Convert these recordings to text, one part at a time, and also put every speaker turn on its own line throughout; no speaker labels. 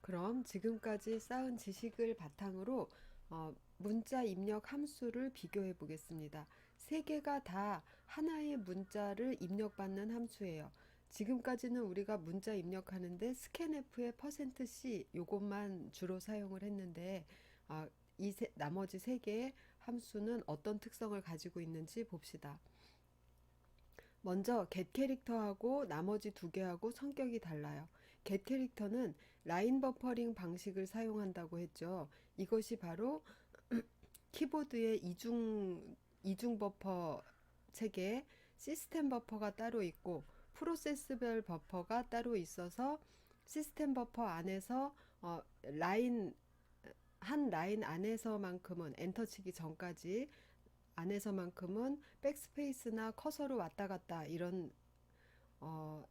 그럼 지금까지 쌓은 지식을 바탕으로 문자 입력 함수를 비교해 보겠습니다. 세 개가 다 하나의 문자를 입력받는 함수예요. 지금까지는 우리가 문자 입력하는데 스캔F의 %C 요것만 주로 사용을 했는데 나머지 세 개의 함수는 어떤 특성을 가지고 있는지 봅시다. 먼저 get 캐릭터하고 나머지 두 개하고 성격이 달라요. get 캐릭터는 라인 버퍼링 방식을 사용한다고 했죠. 이것이 바로 키보드의 이중 버퍼 체계에 시스템 버퍼가 따로 있고 프로세스별 버퍼가 따로 있어서 시스템 버퍼 안에서 한 라인 안에서만큼은 엔터 치기 전까지 안에서만큼은 백스페이스나 커서로 왔다 갔다 이런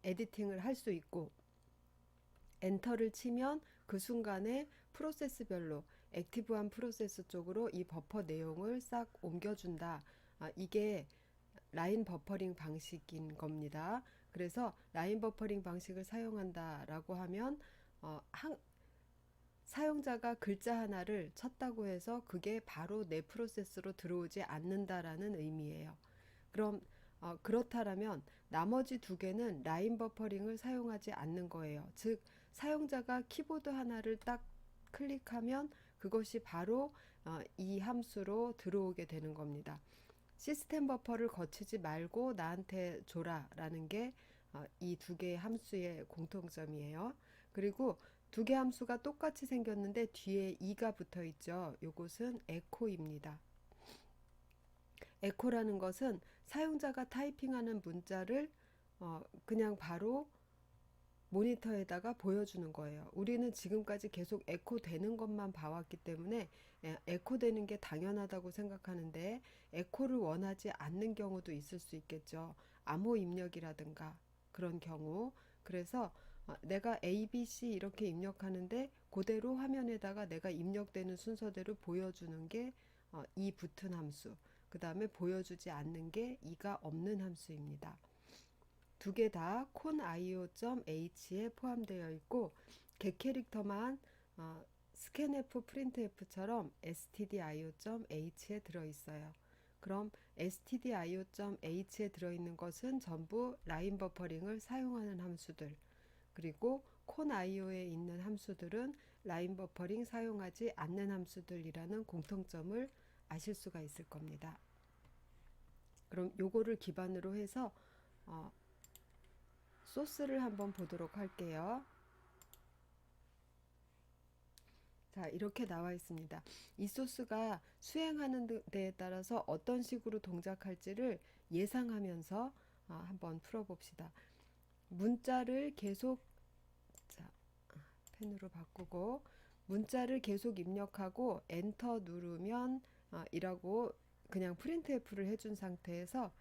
에디팅을 할 수 있고 엔터를 치면 그 순간에 프로세스별로 액티브한 프로세스 쪽으로 이 버퍼 내용을 싹 옮겨준다. 이게 라인 버퍼링 방식인 겁니다. 그래서 라인 버퍼링 방식을 사용한다라고 하면 사용자가 글자 하나를 쳤다고 해서 그게 바로 내 프로세스로 들어오지 않는다라는 의미예요. 그럼 그렇다라면 나머지 두 개는 라인 버퍼링을 사용하지 않는 거예요. 즉 사용자가 키보드 하나를 딱 클릭하면 그것이 바로 이 함수로 들어오게 되는 겁니다. 시스템 버퍼를 거치지 말고 나한테 줘라라는 게 이 두 개의 함수의 공통점이에요. 그리고 두 개 함수가 똑같이 생겼는데 뒤에 2가 붙어 있죠. 요것은 에코입니다. 에코라는 것은 사용자가 타이핑하는 문자를 그냥 바로 모니터에다가 보여주는 거예요. 우리는 지금까지 계속 에코 되는 것만 봐왔기 때문에 에코 되는 게 당연하다고 생각하는데 에코를 원하지 않는 경우도 있을 수 있겠죠. 암호 입력이라든가 그런 경우. 그래서 내가 A, B, C 이렇게 입력하는데 그대로 화면에다가 내가 입력되는 순서대로 보여주는 게 이 붙은 함수. 그 다음에 보여주지 않는 게 이가 없는 함수입니다. 두 개 다 conio.h에 포함되어 있고 get 캐릭터만 scanf, printf처럼 stdio.h에 들어 있어요. 그럼 stdio.h에 들어 있는 것은 전부 라인 버퍼링을 사용하는 함수들. 그리고 conio에 있는 함수들은 라인 버퍼링 사용하지 않는 함수들이라는 공통점을 아실 수가 있을 겁니다. 그럼 요거를 기반으로 해서 소스를 한번 보도록 할게요. 자, 이렇게 나와 있습니다. 이 소스가 수행하는 데에 따라서 어떤 식으로 동작할지를 예상하면서 한번 풀어봅시다. 문자를 계속, 자, 펜으로 바꾸고, 문자를 계속 입력하고 엔터 누르면 이라고 그냥 프린트F를 해준 상태에서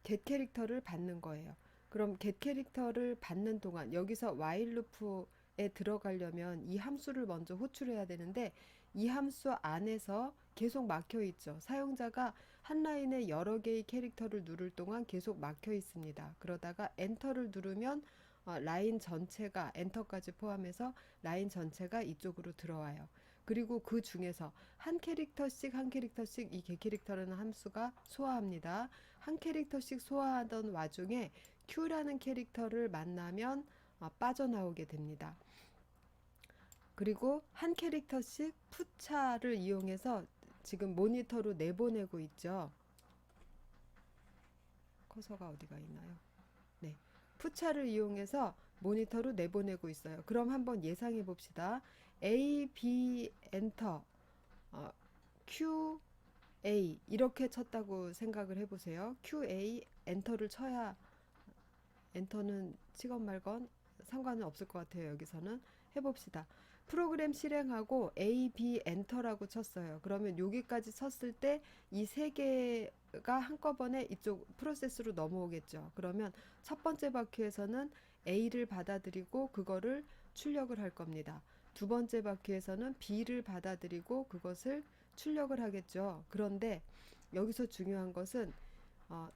get 캐릭터를 받는 거예요. 그럼 get 캐릭터를 받는 동안 여기서 while loop에 들어가려면 이 함수를 먼저 호출해야 되는데 이 함수 안에서 계속 막혀 있죠. 사용자가 한 라인에 여러 개의 캐릭터를 누를 동안 계속 막혀 있습니다. 그러다가 엔터를 누르면 라인 전체가 엔터까지 포함해서 라인 전체가 이쪽으로 들어와요. 그리고 그 중에서 한 캐릭터씩 한 캐릭터씩 이 개캐릭터라는 함수가 소화합니다. 한 캐릭터씩 소화하던 와중에 Q라는 캐릭터를 만나면 빠져나오게 됩니다. 그리고 한 캐릭터씩 푸차를 이용해서 지금 모니터로 내보내고 있죠. 커서가 어디가 있나요? 네. 푸차를 이용해서 모니터로 내보내고 있어요. 그럼 한번 예상해 봅시다. A, B, 엔터, Q, A 이렇게 쳤다고 생각을 해보세요. QA 엔터를 쳐야 엔터는 치건 말건 상관은 없을 것 같아요. 여기서는 해봅시다. 프로그램 실행하고 A, B 엔터라고 쳤어요. 그러면 여기까지 쳤을 때 이 세 개가 한꺼번에 이쪽 프로세스로 넘어오겠죠. 그러면 첫 번째 바퀴에서는 A를 받아들이고 그거를 출력을 할 겁니다. 두 번째 바퀴에서는 B를 받아들이고 그것을 출력을 하겠죠. 그런데 여기서 중요한 것은 어,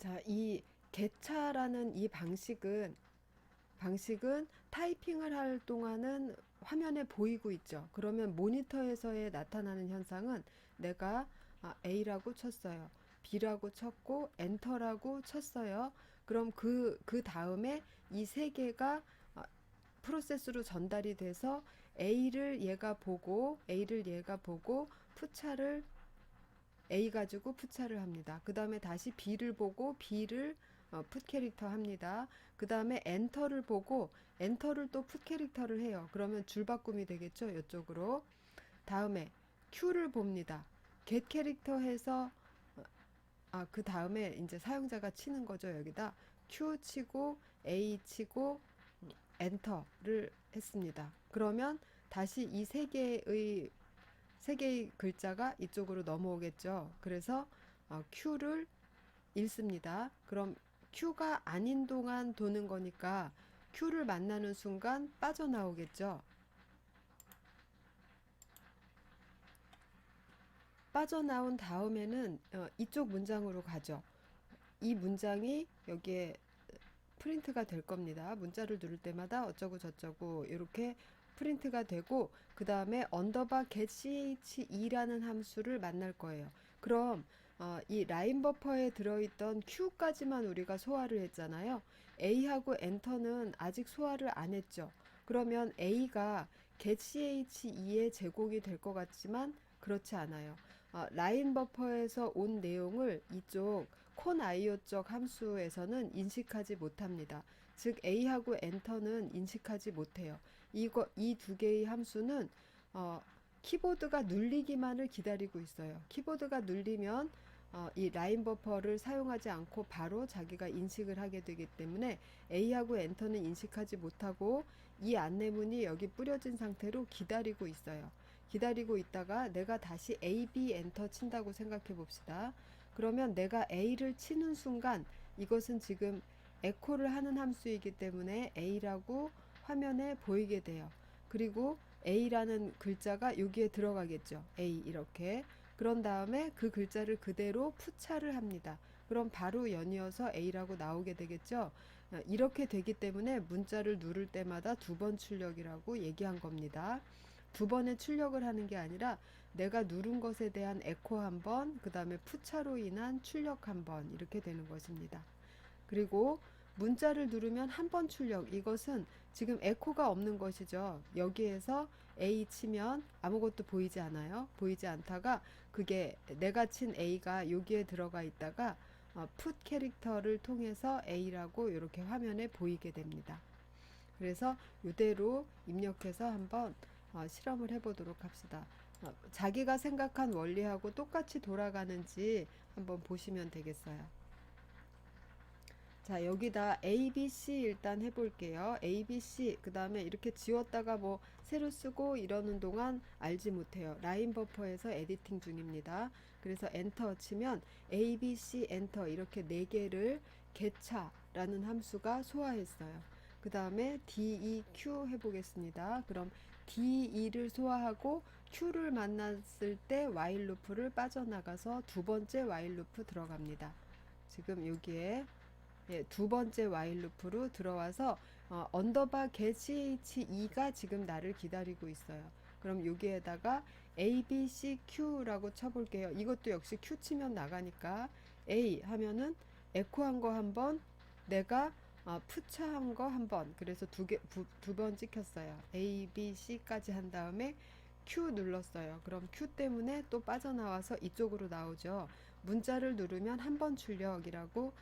자, 이 개차라는 이 방식은 타이핑을 할 동안은 화면에 보이고 있죠. 그러면 모니터에서의 나타나는 현상은 내가 A라고 쳤어요. B라고 쳤고 엔터라고 쳤어요. 그럼 그 다음에 이 세 개가 프로세스로 전달이 돼서 A를 얘가 보고 푸차를 A 가지고 푸차를 합니다. 그 다음에 다시 B를 보고 B를 풋 캐릭터 합니다. 그 다음에 엔터를 보고 엔터를 또 풋 캐릭터를 해요. 그러면 줄바꿈이 되겠죠. 이쪽으로. 다음에 Q를 봅니다. get 캐릭터 해서 그 다음에 이제 사용자가 치는 거죠. 여기다 Q 치고 A 치고 엔터를 했습니다. 그러면 다시 이 세 개의 글자가 이쪽으로 넘어오겠죠. 그래서 Q를 읽습니다. 그럼 Q가 아닌 동안 도는 거니까 Q를 만나는 순간 빠져나오겠죠. 빠져나온 다음에는 이쪽 문장으로 가죠. 이 문장이 여기에 프린트가 될 겁니다. 문자를 누를 때마다 어쩌고 저쩌고 이렇게 프린트가 되고 그 다음에 언더바 get che라는 함수를 만날 거예요. 그럼 이 라인 버퍼에 들어있던 Q까지만 우리가 소화를 했잖아요. A하고 엔터는 아직 소화를 안 했죠. 그러면 A가 get che의 제공이 될 것 같지만 그렇지 않아요. 라인 버퍼에서 온 내용을 이쪽 콘IO 쪽 함수에서는 인식하지 못합니다. 즉 A하고 엔터는 인식하지 못해요. 이 두 개의 함수는 키보드가 눌리기만을 기다리고 있어요. 키보드가 눌리면 이 라인 버퍼를 사용하지 않고 바로 자기가 인식을 하게 되기 때문에 A하고 엔터는 인식하지 못하고 이 안내문이 여기 뿌려진 상태로 기다리고 있어요. 기다리고 있다가 내가 다시 A, B 엔터 친다고 생각해 봅시다. 그러면 내가 A를 치는 순간 이것은 지금 에코를 하는 함수이기 때문에 A라고 화면에 보이게 돼요. 그리고 A라는 글자가 여기에 들어가겠죠. A 이렇게. 그런 다음에 그 글자를 그대로 푸차를 합니다. 그럼 바로 연이어서 A라고 나오게 되겠죠. 이렇게 되기 때문에 문자를 누를 때마다 두 번 출력이라고 얘기한 겁니다. 두 번의 출력을 하는 게 아니라 내가 누른 것에 대한 에코 한 번, 그 다음에 푸차로 인한 출력 한 번, 이렇게 되는 것입니다. 그리고 문자를 누르면 한 번 출력. 이것은 지금 에코가 없는 것이죠. 여기에서 A 치면 아무것도 보이지 않아요. 보이지 않다가 그게 내가 친 A가 여기에 들어가 있다가 put 캐릭터를 통해서 A라고 이렇게 화면에 보이게 됩니다. 그래서 이대로 입력해서 한번 실험을 해보도록 합시다. 자기가 생각한 원리하고 똑같이 돌아가는지 한번 보시면 되겠어요. 자, 여기다 A, B, C 일단 해볼게요. A, B, C. 그 다음에 이렇게 지웠다가 뭐 새로 쓰고 이러는 동안 알지 못해요. 라인 버퍼에서 에디팅 중입니다. 그래서 엔터 치면 A, B, C 엔터 이렇게 네 개를 개차라는 함수가 소화했어요. 그 다음에 D, E, Q 해보겠습니다. 그럼 D, E를 소화하고 Q를 만났을 때 while 루프를 빠져나가서 두 번째 while 루프 들어갑니다. 지금 여기에 두 번째 while 루프로 들어와서 언더바 get che가 지금 나를 기다리고 있어요. 그럼 여기에다가 A, B, C, Q라고 쳐볼게요. 이것도 역시 Q 치면 나가니까 A 하면은 에코한 거 한 번, 내가 푸차한 거 한 번. 그래서 두 번 찍혔어요. A, B, C까지 한 다음에 Q 눌렀어요. 그럼 Q 때문에 또 빠져나와서 이쪽으로 나오죠. 문자를 누르면 한 번 출력이라고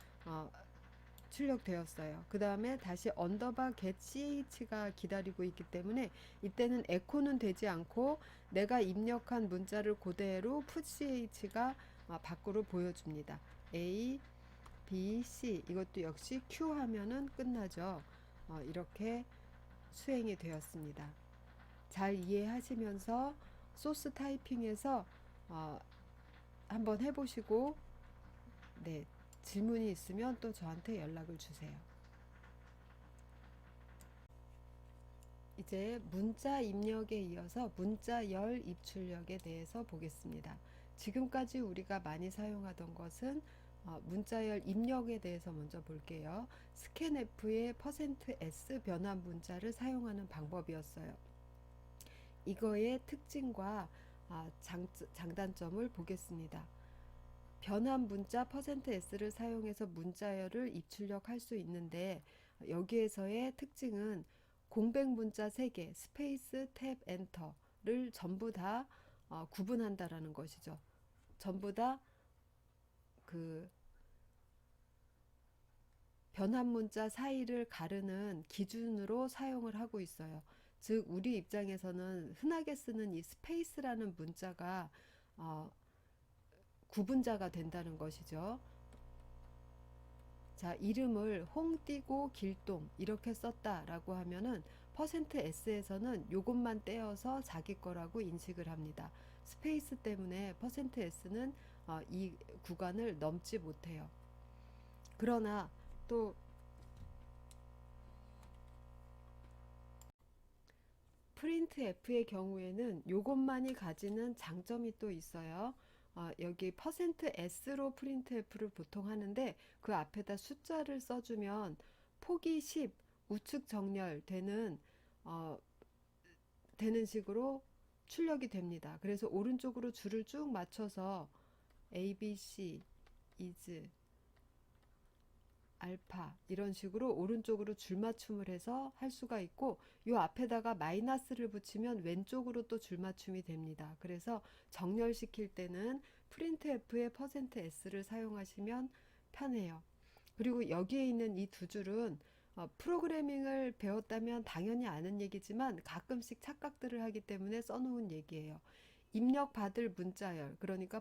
출력되었어요. 그 다음에 다시 언더바 get ch가 기다리고 있기 때문에 이때는 에코는 되지 않고 내가 입력한 문자를 그대로 put ch가 밖으로 보여줍니다. A, B, C 이것도 역시 Q 하면은 끝나죠. 이렇게 수행이 되었습니다. 잘 이해하시면서 소스 타이핑에서 한번 해보시고 네, 질문이 있으면 또 저한테 연락을 주세요. 이제 문자 입력에 이어서 문자 열 입출력에 대해서 보겠습니다. 지금까지 우리가 많이 사용하던 것은 문자열 입력에 대해서 먼저 볼게요. 스캔F의 %S 변환 문자를 사용하는 방법이었어요. 이거의 특징과 장단점을 보겠습니다. 변환 문자 %S를 사용해서 문자열을 입출력할 수 있는데 여기에서의 특징은 공백 문자 3개, 스페이스, 탭, 엔터를 전부 다 구분한다라는 것이죠. 전부 다 그 변환 문자 사이를 가르는 기준으로 사용을 하고 있어요. 즉 우리 입장에서는 흔하게 쓰는 이 스페이스라는 문자가 어, 구분자가 된다는 것이죠. 자, 이름을 홍띠고 길동 이렇게 썼다라고 하면은 %S에서는 요것만 떼어서 자기 거라고 인식을 합니다. 스페이스 때문에 %S는 이 구간을 넘지 못해요. 그러나 또 프린트 F의 경우에는 요것만이 가지는 장점이 또 있어요. 여기 %S로 프린트 F를 보통 하는데 그 앞에다 숫자를 써주면 폭이 10 우측 정렬되는 되는 식으로 출력이 됩니다. 그래서 오른쪽으로 줄을 쭉 맞춰서 A, B, C, is, 알파 이런 식으로 오른쪽으로 줄맞춤을 해서 할 수가 있고 요 앞에다가 마이너스를 붙이면 왼쪽으로 또 줄맞춤이 됩니다. 그래서 정렬시킬 때는 프린트F의 %S를 사용하시면 편해요. 그리고 여기에 있는 이 두 줄은 프로그래밍을 배웠다면 당연히 아는 얘기지만 가끔씩 착각들을 하기 때문에 써놓은 얘기예요. 입력받을 문자열 그러니까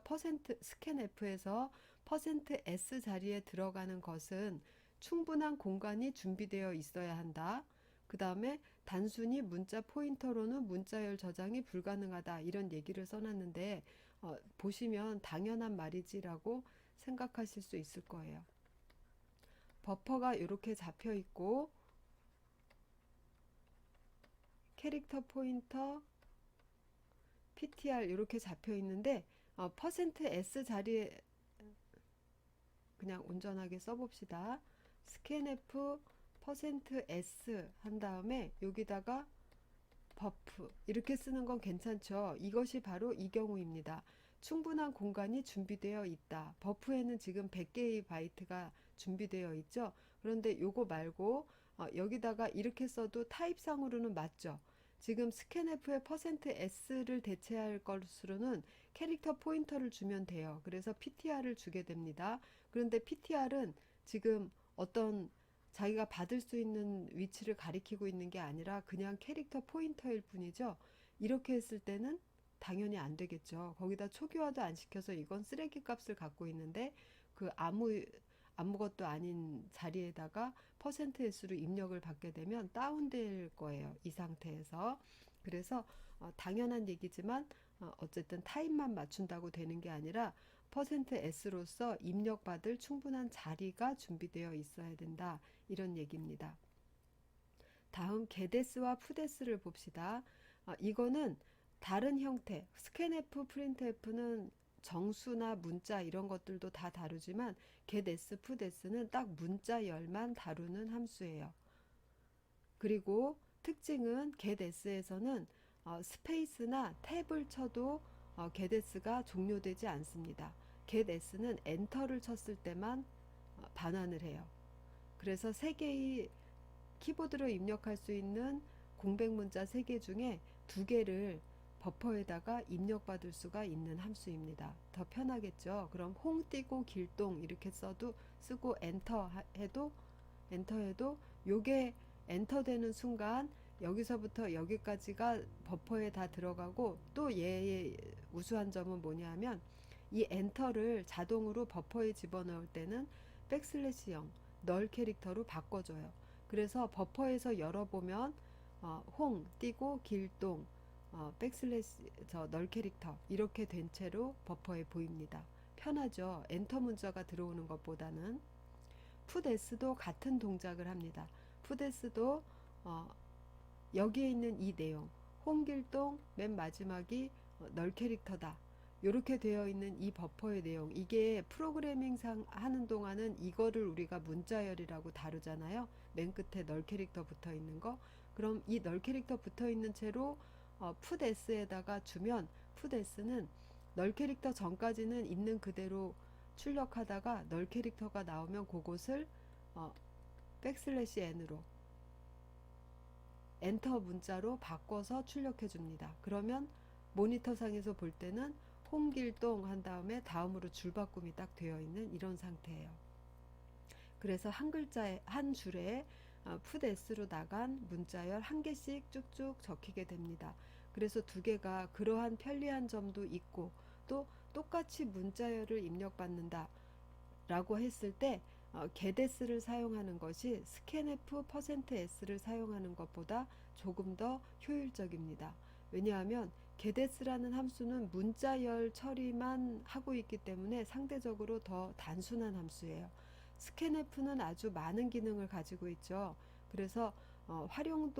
스캔F에서 %S 자리에 들어가는 것은 충분한 공간이 준비되어 있어야 한다. 그 다음에 단순히 문자 포인터로는 문자열 저장이 불가능하다 이런 얘기를 써놨는데 보시면 당연한 말이지라고 생각하실 수 있을 거예요. 버퍼가 이렇게 잡혀 있고 캐릭터 포인터 PTR 이렇게 잡혀 있는데 %S 자리에 그냥 온전하게 써봅시다. 스캔F %S 한 다음에 여기다가 버프 이렇게 쓰는 건 괜찮죠. 이것이 바로 이 경우입니다. 충분한 공간이 준비되어 있다. 버프에는 지금 100개의 바이트가 준비되어 있죠. 그런데 요거 말고 여기다가 이렇게 써도 타입상으로는 맞죠. 지금 스캔F의 %S를 대체할 것으로는 캐릭터 포인터를 주면 돼요. 그래서 PTR을 주게 됩니다. 그런데 PTR은 지금 어떤 자기가 받을 수 있는 위치를 가리키고 있는 게 아니라 그냥 캐릭터 포인터일 뿐이죠. 이렇게 했을 때는 당연히 안 되겠죠. 거기다 초기화도 안 시켜서 이건 쓰레기 값을 갖고 있는데 그 아무것도 아닌 자리에다가 %S로 입력을 받게 되면 다운될 거예요. 이 상태에서. 그래서 당연한 얘기지만 어쨌든 타입만 맞춘다고 되는 게 아니라 %S로서 입력받을 충분한 자리가 준비되어 있어야 된다. 이런 얘기입니다. 다음 getS와 putS를 봅시다. 이거는 다른 형태, 스캔F, 프린트F는 정수나 문자 이런 것들도 다 다루지만 getS, putS는 딱 문자열만 다루는 함수예요. 그리고 특징은 getS에서는 스페이스나 탭을 쳐도 getS가 종료되지 않습니다. getS는 엔터를 쳤을 때만 반환을 해요. 그래서 3개의 키보드로 입력할 수 있는 공백 문자 3개 중에 2개를 버퍼에다가 입력받을 수가 있는 함수입니다. 더 편하겠죠. 그럼 홍 띄고 길동 이렇게 쓰고 엔터 해도 요게 엔터 되는 순간 여기서부터 여기까지가 버퍼에 다 들어가고 또 얘의 우수한 점은 뭐냐면 이 엔터를 자동으로 버퍼에 집어넣을 때는 백슬래시 0 널 캐릭터로 바꿔줘요. 그래서 버퍼에서 열어보면 홍 띄고 길동 백슬래시 널 캐릭터 이렇게 된 채로 버퍼에 보입니다. 편하죠. 엔터 문자가 들어오는 것보다는. 풋S도 같은 동작을 합니다. 풋S도 여기에 있는 이 내용 홍길동 맨 마지막이 널 캐릭터다. 이렇게 되어 있는 이 버퍼의 내용, 이게 프로그래밍 하는 동안은 이거를 우리가 문자열이라고 다루잖아요. 맨 끝에 널 캐릭터 붙어 있는 거. 그럼 이 널 캐릭터 붙어 있는 채로 풋s에다가 주면 풋s는 널 캐릭터 전까지는 있는 그대로 출력하다가 널 캐릭터가 나오면 그곳을 어, 백슬래시 n으로 엔터 문자로 바꿔서 출력해 줍니다. 그러면 모니터상에서 볼 때는 홍길동 한 다음에 다음으로 줄바꿈이 딱 되어 있는 이런 상태예요. 그래서 한 글자에 한 줄에 풋s로 나간 문자열 한 개씩 쭉쭉 적히게 됩니다. 그래서 두 개가 그러한 편리한 점도 있고 또 똑같이 문자열을 입력받는다 라고 했을 때 getS를 사용하는 것이 scanf %s를 사용하는 것보다 조금 더 효율적입니다. 왜냐하면 getS라는 함수는 문자열 처리만 하고 있기 때문에 상대적으로 더 단순한 함수예요. scanf는 아주 많은 기능을 가지고 있죠. 그래서 활용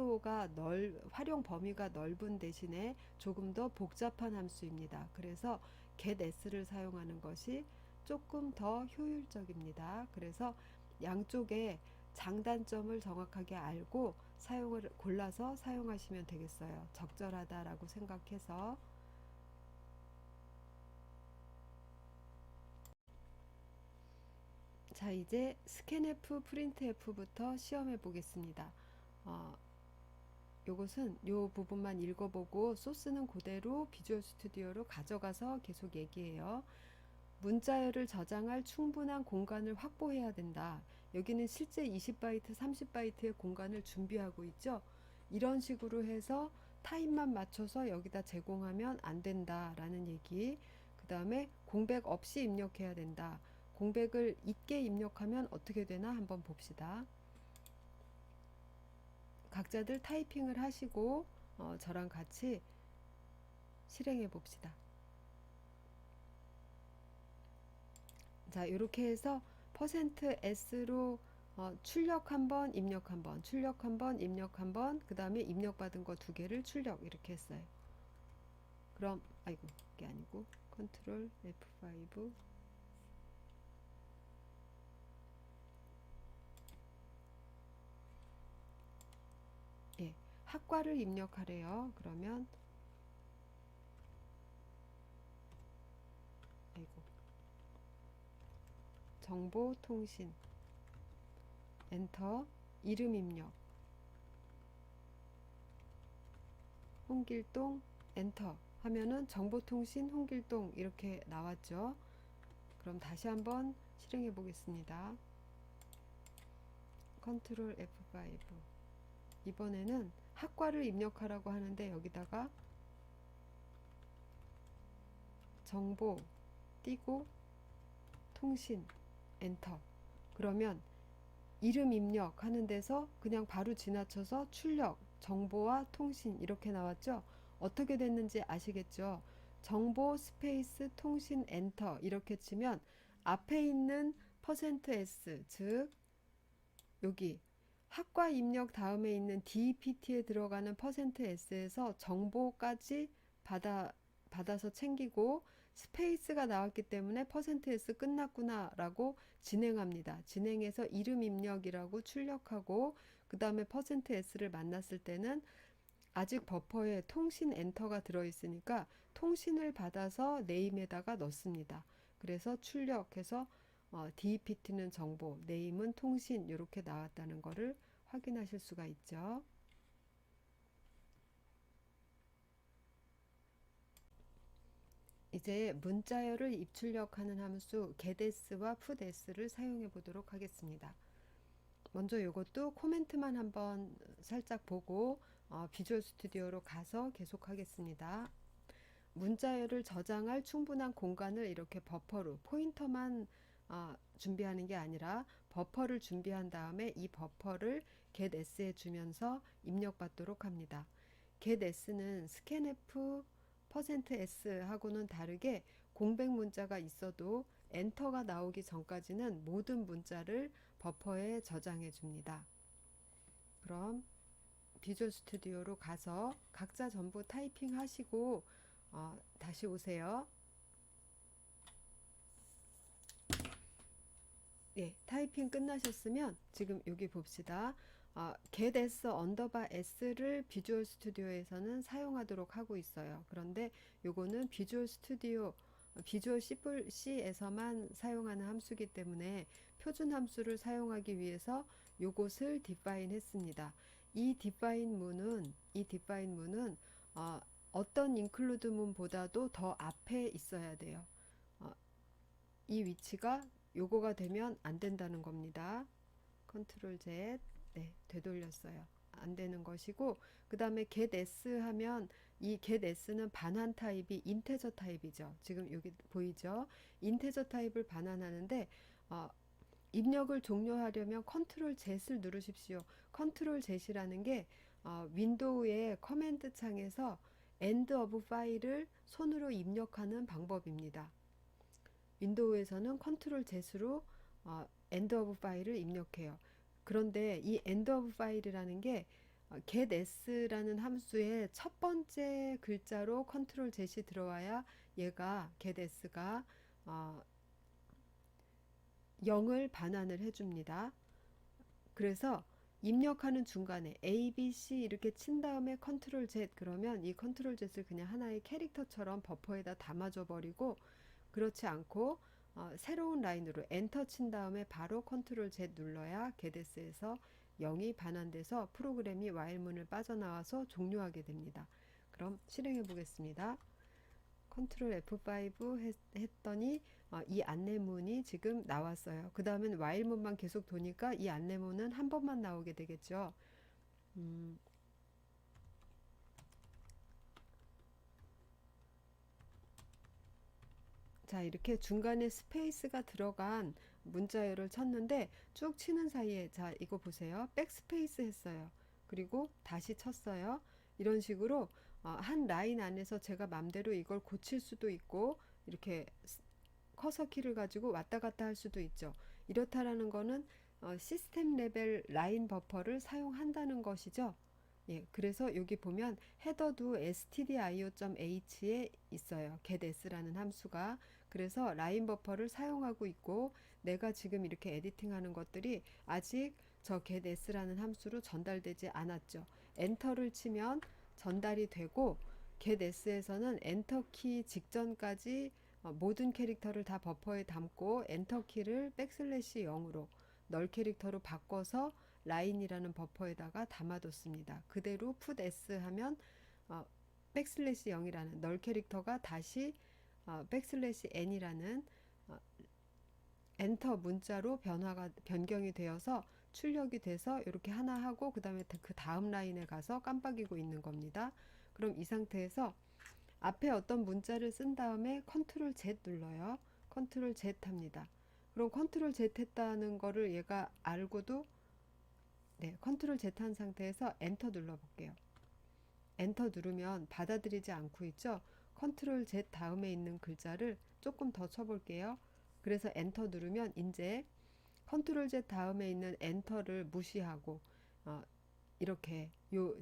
범위가 넓은 대신에 조금 더 복잡한 함수입니다. 그래서 getS를 사용하는 것이 조금 더 효율적입니다. 그래서 양쪽에 장단점을 정확하게 알고 사용을 골라서 사용하시면 되겠어요. 적절하다라고 생각해서. 자, 이제 스캔F, 프린트F부터 시험해 보겠습니다. 어, 요것은 요 부분만 읽어보고 소스는 그대로 비주얼 스튜디오로 가져가서 계속 얘기해요. 문자열을 저장할 충분한 공간을 확보해야 된다. 여기는 실제 20바이트, 30바이트의 공간을 준비하고 있죠. 이런 식으로 해서 타입만 맞춰서 여기다 제공하면 안 된다라는 얘기. 그 다음에 공백 없이 입력해야 된다. 공백을 있게 입력하면 어떻게 되나 한번 봅시다. 각자들 타이핑을 하시고 저랑 같이 실행해 봅시다. 자, 이렇게 해서 %s로 출력 한번, 입력 한번, 출력 한번, 입력 한번, 그 다음에 입력받은 거 두 개를 출력 이렇게 했어요. 그럼 아이고 이게 아니고 컨트롤 F5. 예, 학과를 입력하래요. 그러면 아이고 정보통신 엔터, 이름 입력 홍길동 엔터 하면은 정보통신 홍길동 이렇게 나왔죠. 그럼 다시 한번 실행해 보겠습니다. 컨트롤 F5. 이번에는 학과를 입력하라고 하는데 여기다가 정보 띄고 통신 엔터. 그러면 이름 입력하는 데서 그냥 바로 지나쳐서 출력 정보와 통신 이렇게 나왔죠. 어떻게 됐는지 아시겠죠? 정보 스페이스 통신 엔터 이렇게 치면 앞에 있는 %s 즉 여기 학과 입력 다음에 있는 DPT에 들어가는 %s에서 정보까지 받아서 챙기고 스페이스가 나왔기 때문에 %s 끝났구나 라고 진행합니다. 진행해서 이름 입력이라고 출력하고 그 다음에 %s를 만났을 때는 아직 버퍼에 통신 엔터가 들어있으니까 통신을 받아서 네임에다가 넣습니다. 그래서 출력해서 DPT는 정보, 네임은 통신 이렇게 나왔다는 것을 확인하실 수가 있죠. 이제 문자열을 입출력하는 함수 getS와 putS를 사용해 보도록 하겠습니다. 먼저 이것도 코멘트만 한번 살짝 보고 비주얼 스튜디오로 가서 계속하겠습니다. 문자열을 저장할 충분한 공간을 이렇게 버퍼로 포인터만 준비하는 게 아니라 버퍼를 준비한 다음에 이 버퍼를 getS에 주면서 입력받도록 합니다. getS는 scanf %s 하고는 다르게 공백 문자가 있어도 엔터가 나오기 전까지는 모든 문자를 버퍼에 저장해 줍니다. 그럼 비주얼 스튜디오로 가서 각자 전부 타이핑 하시고 다시 오세요. 예, 타이핑 끝나셨으면 지금 여기 봅시다. get s 언더바 s를 비주얼 스튜디오에서는 사용하도록 하고 있어요. 그런데 요거는 비주얼 스튜디오 비주얼 C에서만 사용하는 함수이기 때문에 표준 함수를 사용하기 위해서 요것을 define 했습니다. 이 define 문은 어떤 include 문보다도 더 앞에 있어야 돼요. 어, 이 위치가 요거가 되면 안 된다는 겁니다. 컨트롤 Z. 네, 되돌렸어요. 안 되는 것이고, 그 다음에 get s 하면 이 get s는 반환 타입이 인테저 타입이죠. 지금 여기 보이죠? 인테저 타입을 반환하는데 어, 입력을 종료하려면 컨트롤 Z를 누르십시오. 컨트롤 Z이라는 게 윈도우의 커맨드 창에서 end of file을 손으로 입력하는 방법입니다. 윈도우에서는 컨트롤 Z로 end of file을 입력해요. 그런데 이 end of file이라는 게 get s라는 함수의 첫 번째 글자로 컨트롤 Z이 들어와야 얘가 get s가 0을 반환을 해줍니다. 그래서 입력하는 중간에 A, B, C 이렇게 친 다음에 컨트롤 Z 그러면 이 컨트롤 Z를 그냥 하나의 캐릭터처럼 버퍼에다 담아줘 버리고 그렇지 않고 새로운 라인으로 엔터 친 다음에 바로 컨트롤 Z 눌러야 getS에서 0이 반환돼서 프로그램이 while문을 빠져나와서 종료하게 됩니다. 그럼 실행해 보겠습니다. 컨트롤 F5 했더니 이 안내문이 지금 나왔어요. 그 다음엔 while문만 계속 도니까 이 안내문은 한 번만 나오게 되겠죠. 자, 이렇게 중간에 스페이스가 들어간 문자열을 쳤는데 쭉 치는 사이에 자, 이거 보세요. 백스페이스 했어요. 그리고 다시 쳤어요. 이런 식으로 한 라인 안에서 제가 맘대로 이걸 고칠 수도 있고 이렇게 커서 키를 가지고 왔다 갔다 할 수도 있죠. 이렇다라는 거는 시스템 레벨 라인 버퍼를 사용한다는 것이죠. 예, 그래서 여기 보면 헤더도 stdio.h에 있어요. getS라는 함수가. 그래서 라인 버퍼를 사용하고 있고 내가 지금 이렇게 에디팅하는 것들이 아직 저 getS라는 함수로 전달되지 않았죠. 엔터를 치면 전달이 되고 getS에서는 엔터 키 직전까지 모든 캐릭터를 다 버퍼에 담고 엔터 키를 백슬래시 0으로 널 캐릭터로 바꿔서 라인이라는 버퍼에다가 담아뒀습니다. 그대로 put s 하면 백슬래시 0이라는 널 캐릭터가 다시 백슬래시 n이라는 엔터 문자로 변경이 되어서 출력이 돼서 이렇게 하나 하고 그 다음에 그 다음 라인에 가서 깜빡이고 있는 겁니다. 그럼 이 상태에서 앞에 어떤 문자를 쓴 다음에 컨트롤 Z 눌러요. 컨트롤 Z 합니다. 그럼 컨트롤 Z 했다는 거를 얘가 알고도 네, 컨트롤 Z 한 상태에서 엔터 눌러볼게요. 엔터 누르면 받아들이지 않고 있죠. 컨트롤 Z 다음에 있는 글자를 조금 더 쳐볼게요. 그래서 엔터 누르면 이제 컨트롤 Z 다음에 있는 엔터를 무시하고 이렇게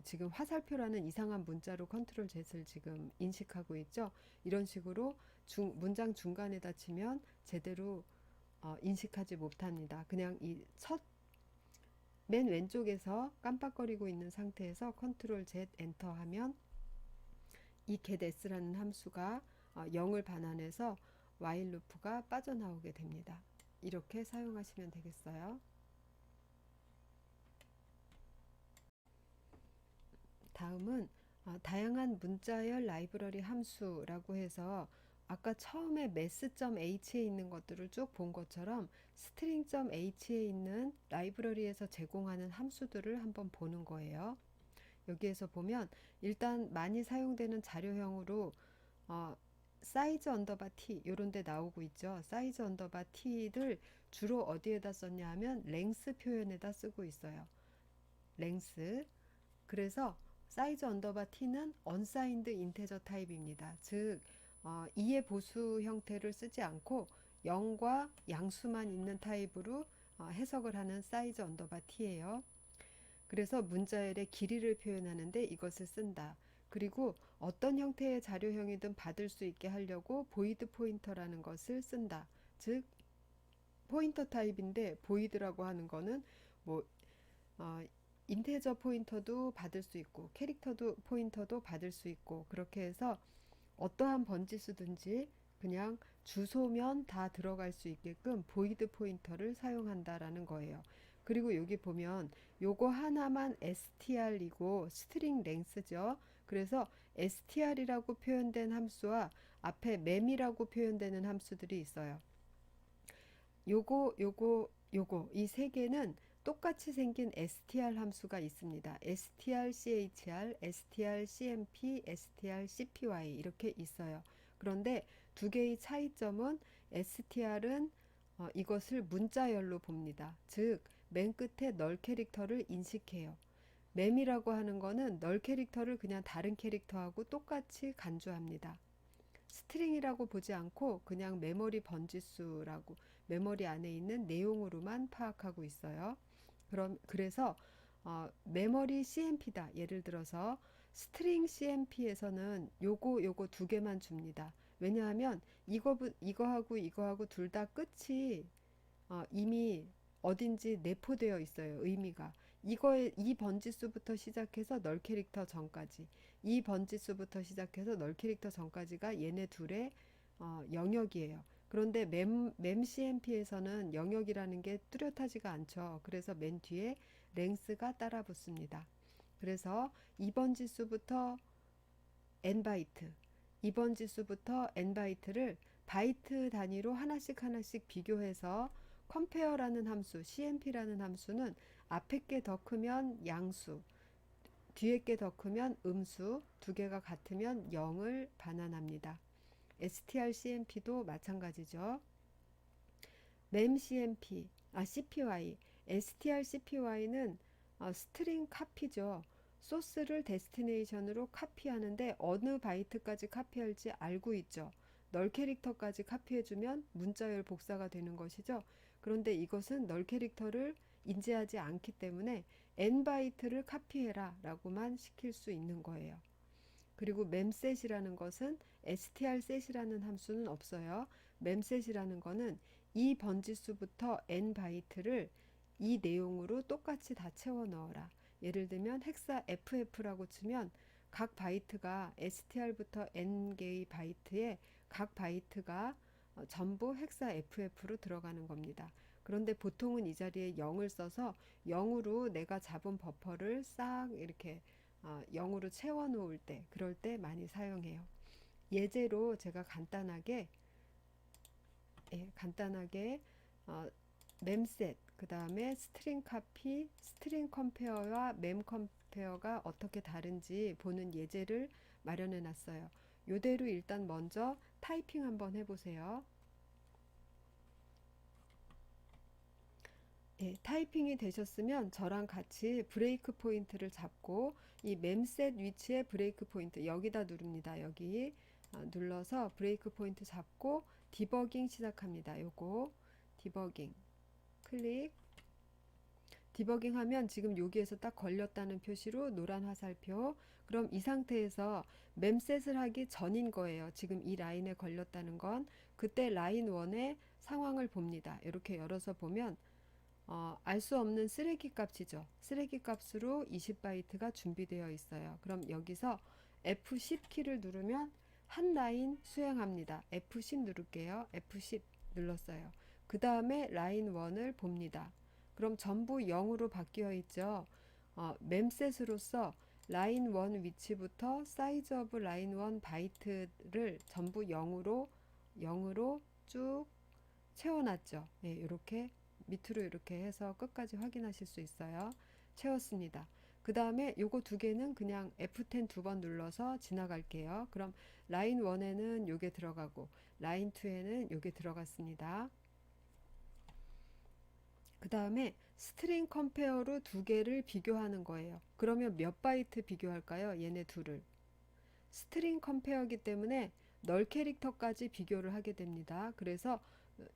지금 화살표라는 이상한 문자로 컨트롤 Z를 지금 인식하고 있죠. 이런 식으로 문장 중간에다 치면 제대로 인식하지 못합니다. 그냥 맨 왼쪽에서 깜빡거리고 있는 상태에서 컨트롤 Z 엔터 하면 이 getS라는 함수가 0을 반환해서 while 루프가 빠져나오게 됩니다. 이렇게 사용하시면 되겠어요. 다음은 다양한 문자열 라이브러리 함수라고 해서 아까 처음에 mass.h에 있는 것들을 쭉 본 것처럼 string.h에 있는 라이브러리에서 제공하는 함수들을 한번 보는 거예요. 여기에서 보면 일단 많이 사용되는 자료형으로 사이즈 언더바 t 요런 데 나오고 있죠. 사이즈 언더바 t를 주로 어디에다 썼냐 하면 랭스 표현에다 쓰고 있어요. 랭스. 그래서 사이즈 언더바 t는 unsigned integer 타입입니다. 즉 2의 보수 형태를 쓰지 않고 0과 양수만 있는 타입으로 해석을 하는 사이즈 언더바 t예요. 그래서 문자열의 길이를 표현하는데 이것을 쓴다. 그리고 어떤 형태의 자료형이든 받을 수 있게 하려고 보이드 포인터라는 것을 쓴다. 즉 포인터 타입인데 보이드라고 하는 거는 뭐 어, 인테저 포인터도 받을 수 있고 캐릭터도 포인터도 받을 수 있고 그렇게 해서 어떠한 번지수든지 그냥 주소면 다 들어갈 수 있게끔 보이드 포인터를 사용한다라는 거예요. 그리고 여기 보면 요거 하나만 str이고 스트링 랭스죠. 그래서 str이라고 표현된 함수와 앞에 mem이라고 표현되는 함수들이 있어요. 요거 이 세 개는 똑같이 생긴 str 함수가 있습니다. strchr, strcmp, strcpy 이렇게 있어요. 그런데 두 개의 차이점은 str은 이것을 문자열로 봅니다. 즉, 맨 끝에 널 캐릭터를 인식해요. mem이라고 하는 거는 널 캐릭터를 그냥 다른 캐릭터하고 똑같이 간주합니다. 스트링이라고 보지 않고 그냥 메모리 번지수라고 메모리 안에 있는 내용으로만 파악하고 있어요. 그래서 메모리 CMP다. 예를 들어서 스트링 CMP에서는 요거 두 개만 줍니다. 왜냐하면 이거하고 이거하고 둘 다 끝이 이미 어딘지 내포되어 있어요. 의미가. 이 번지수부터 시작해서 널 캐릭터 전까지. 이 번지수부터 시작해서 널 캐릭터 전까지가 얘네 둘의 영역이에요. 그런데 CMP에서는 영역이라는 게 뚜렷하지가 않죠. 그래서 맨 뒤에 랭스가 따라 붙습니다. 그래서 2번 지수부터 n바이트, 2번 지수부터 n바이트를 바이트 단위로 하나씩 비교해서 compare라는 함수, CMP라는 함수는 앞에 게 더 크면 양수, 뒤에 게 더 크면 음수, 두 개가 같으면 0을 반환합니다. strcmp도 마찬가지죠. memcmp, cpy, strcpy는 스트링 카피죠. 소스를 데스티네이션으로 카피하는데 어느 바이트까지 카피할지 알고 있죠. 널 캐릭터까지 카피해주면 문자열 복사가 되는 것이죠. 그런데 이것은 널 캐릭터를 인지하지 않기 때문에 n바이트를 카피해라 라고만 시킬 수 있는 거예요. 그리고 memset이라는 것은 strset이라는 함수는 없어요. memset이라는 거는 이 번지수부터 n 바이트를 이 내용으로 똑같이 다 채워 넣어라. 예를 들면 헥사 FF라고 치면 각 바이트가 str부터 n 개의 바이트에 각 바이트가 전부 헥사 FF로 들어가는 겁니다. 그런데 보통은 이 자리에 0을 써서 0으로 내가 잡은 버퍼를 싹 이렇게 0으로 채워 놓을 때 그럴 때 많이 사용해요. 예제로 제가 간단하게 memset 그 다음에 스트링 카피, 스트링 컴페어와 mem 컴페어가 어떻게 다른지 보는 예제를 마련해 놨어요. 요대로 일단 먼저 타이핑 한번 해보세요. 타이핑이 되셨으면 저랑 같이 브레이크 포인트를 잡고 이 memset 위치에 브레이크 포인트 여기다 누릅니다. 여기 눌러서 브레이크 포인트 잡고 디버깅 시작합니다. 요거 디버깅 클릭. 디버깅 하면 지금 여기에서 딱 걸렸다는 표시로 노란 화살표. 그럼 이 상태에서 memset을 하기 전인 거예요. 지금 이 라인에 걸렸다는 건 그때 라인 1의 상황을 봅니다. 이렇게 열어서 보면 알 수 없는 쓰레기 값이죠. 쓰레기 값으로 20바이트가 준비되어 있어요. 그럼 여기서 F10 키를 누르면 한 라인 수행합니다. F10 누를게요. F10 눌렀어요. 그 다음에 라인 1을 봅니다. 그럼 전부 0으로 바뀌어 있죠. memset으로서 라인 1 위치부터 사이즈 오브 라인 1 바이트를 전부 0으로 쭉 채워놨죠. 네, 이렇게 밑으로 이렇게 해서 끝까지 확인하실 수 있어요. 채웠습니다. 그 다음에 요거 두 개는 그냥 F10 두 번 눌러서 지나갈게요. 그럼 라인 1에는 요게 들어가고 라인 2에는 요게 들어갔습니다. 그 다음에 스트링 컴페어로 두 개를 비교하는 거예요. 그러면 몇 바이트 비교할까요? 얘네 둘을. 스트링 컴페어이기 때문에 널 캐릭터까지 비교를 하게 됩니다. 그래서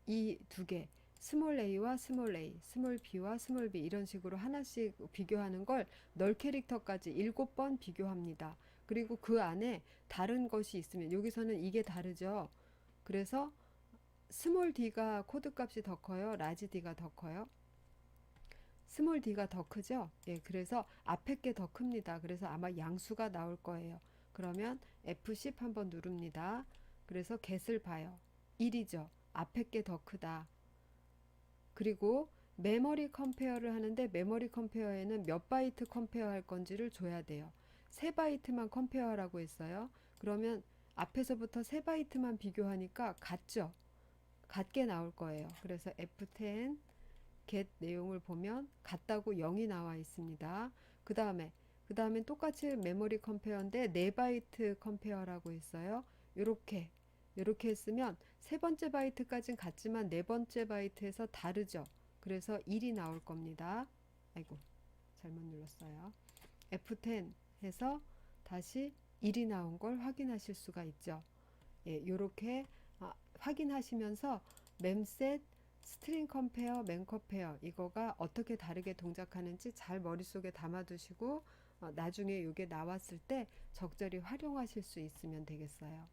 이 두 개, 스몰 a와 스몰 a, 스몰 b와 스몰 b 이런 식으로 하나씩 비교하는 걸 널 캐릭터까지 7번 비교합니다. 그리고 그 안에 다른 것이 있으면 여기서는 이게 다르죠. 그래서 스몰 d가 코드 값이 더 커요? 라지 d가 더 커요? 스몰 d가 더 크죠? 예, 그래서 앞에 게 더 큽니다. 그래서 아마 양수가 나올 거예요. 그러면 F10 한번 누릅니다. 그래서 get을 봐요. 1이죠. 앞에 게 더 크다. 그리고 메모리 컴페어를 하는데 메모리 컴페어에는 몇 바이트 컴페어 할 건지를 줘야 돼요. 3바이트만 컴페어 하라고 했어요. 그러면 앞에서부터 3바이트만 비교하니까 같죠? 같게 나올 거예요. 그래서 F10 get 내용을 보면 같다고 0이 나와 있습니다. 그 다음에 똑같이 메모리 컴페어인데 4바이트 컴페어라고 했어요. 요렇게 했으면 세 번째 바이트까지는 같지만 네 번째 바이트에서 다르죠. 그래서 1이 나올 겁니다. 아이고, 잘못 눌렀어요. F10 해서 다시 1이 나온 걸 확인하실 수가 있죠. 예, 요렇게 확인하시면서 memset, 스트링 컴페어, 맨 컴페어 이거가 어떻게 다르게 동작하는지 잘 머릿속에 담아두시고 나중에 이게 나왔을 때 적절히 활용하실 수 있으면 되겠어요.